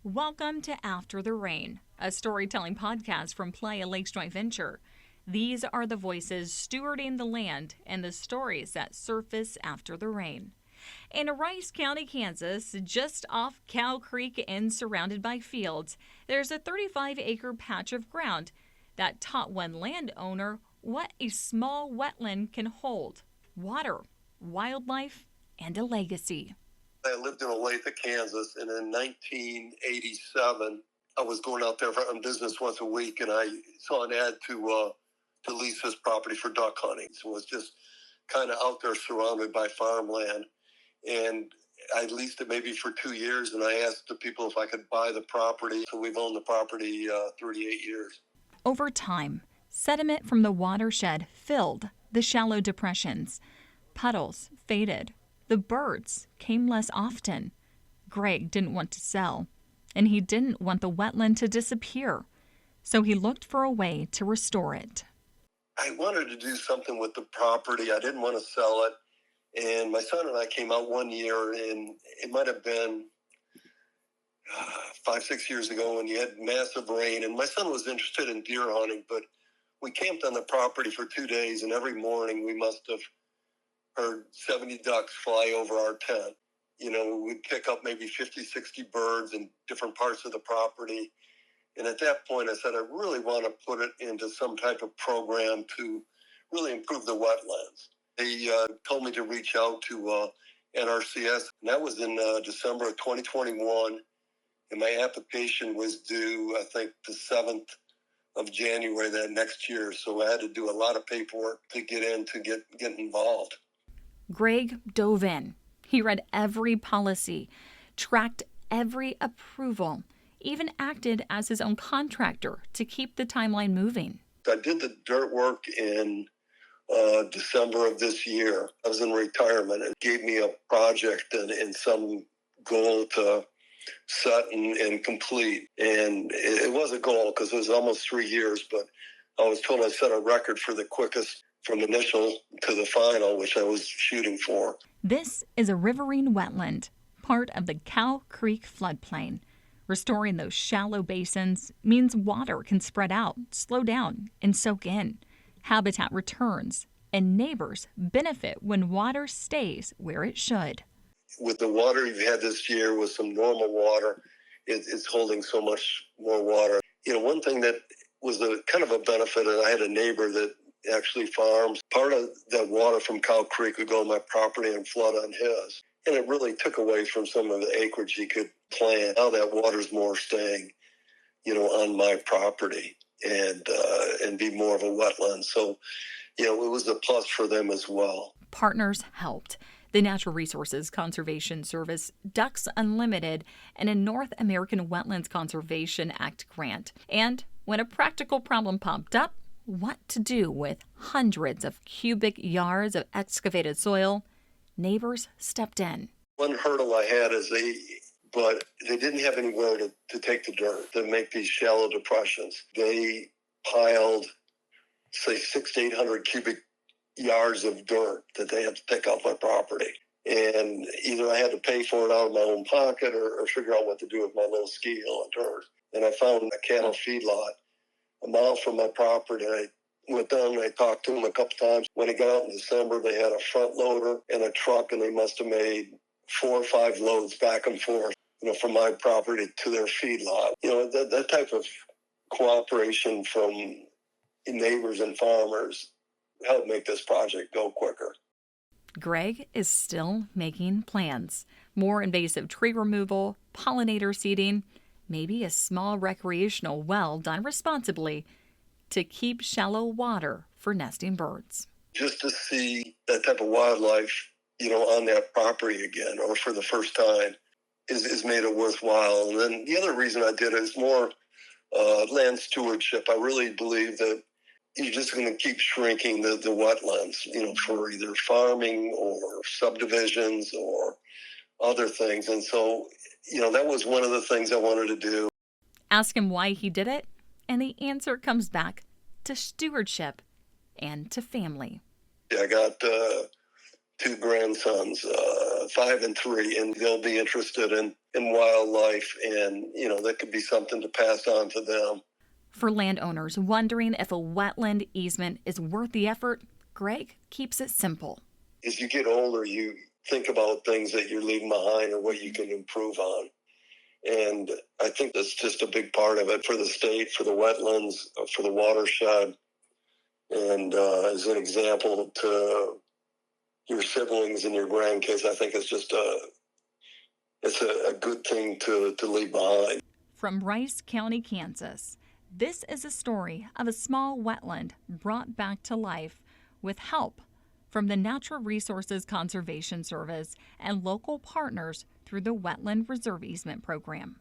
Welcome to After the Rain, a storytelling podcast from Playa Lakes Joint Venture. These are the voices stewarding the land and the stories that surface after the rain. In Rice County, Kansas, just off Cow Creek and surrounded by fields, there's a 35-acre patch of ground that taught one landowner what a small wetland can hold: water, wildlife, and a legacy. I lived in Olathe, Kansas, and in 1987, I was going out there on business once a week, and I saw an ad to lease this property for duck hunting. So it was just kind of out there surrounded by farmland, and I leased it maybe for 2 years, and I asked the people if I could buy the property. So we've owned the property 38 years. Over time, sediment from the watershed filled the shallow depressions. Puddles faded. The birds came less often. Greg didn't want to sell, and he didn't want the wetland to disappear. So he looked for a way to restore it. I wanted to do something with the property. I didn't want to sell it. And my son and I came out one year, and it might have been 5-6 years ago, when you had massive rain. And my son was interested in deer hunting, but we camped on the property for 2 days, and every morning we must have heard 70 ducks fly over our tent. You know, we'd pick up maybe 50, 60 birds in different parts of the property. And at that point, I said, I really want to put it into some type of program to really improve the wetlands. They told me to reach out to NRCS, and that was in December of 2021. And my application was due, I think, the 7th of January that next year. So I had to do a lot of paperwork to get involved. Greg dove in. He read every policy, tracked every approval, even acted as his own contractor to keep the timeline moving. I did the dirt work in December of this year. I was in retirement. It gave me a project and some goal to set and complete. And it was a goal because it was almost 3 years, but I was told I set a record for the quickest from initial to the final, which I was shooting for. This is a riverine wetland, part of the Cow Creek floodplain. Restoring those shallow basins means water can spread out, slow down, and soak in. Habitat returns, and neighbors benefit when water stays where it should. With the water you've had this year, with some normal water, it's holding so much more water. You know, one thing that was a kind of a benefit, and I had a neighbor that actually farms. Part of that water from Cow Creek would go on my property and flood on his. And it really took away from some of the acreage he could plant. Now that water's more staying, on my property and be more of a wetland. So, it was a plus for them as well. Partners helped. The Natural Resources Conservation Service, Ducks Unlimited, and a North American Wetlands Conservation Act grant. And when a practical problem popped up, what to do with hundreds of cubic yards of excavated soil, neighbors stepped in. One hurdle I had is but they didn't have anywhere to take the dirt to make these shallow depressions. They piled, say, 600 to 800 cubic yards of dirt that they had to take off my property. And either I had to pay for it out of my own pocket or figure out what to do with my little scale of dirt. And I found a cattle feedlot a mile from my property. I went down and I talked to them a couple times. When it got out in December, they had a front loader and a truck, and they must have made 4 or 5 loads back and forth, from my property to their feedlot. That type of cooperation from neighbors and farmers helped make this project go quicker. Greg is still making plans. More invasive tree removal, pollinator seeding, maybe a small recreational well done responsibly to keep shallow water for nesting birds. Just to see that type of wildlife, on that property again, or for the first time, is made it worthwhile. And then the other reason I did it is more land stewardship. I really believe that you're just going to keep shrinking the wetlands, for either farming or subdivisions or other things. And so, that was one of the things I wanted to do. Ask him why he did it, and the answer comes back to stewardship and to family. I got 2 grandsons, 5 and 3, and they'll be interested in and wildlife, and, that could be something to pass on to them. For landowners wondering if a wetland easement is worth the effort, Greg keeps it simple. As you get older, you think about things that you're leaving behind or what you can improve on. And I think that's just a big part of it for the state, for the wetlands, for the watershed. And as an example to your siblings and your grandkids, I think it's just a good thing to leave behind. From Rice County, Kansas, this is a story of a small wetland brought back to life with help from the Natural Resources Conservation Service and local partners through the Wetland Reserve Easement program.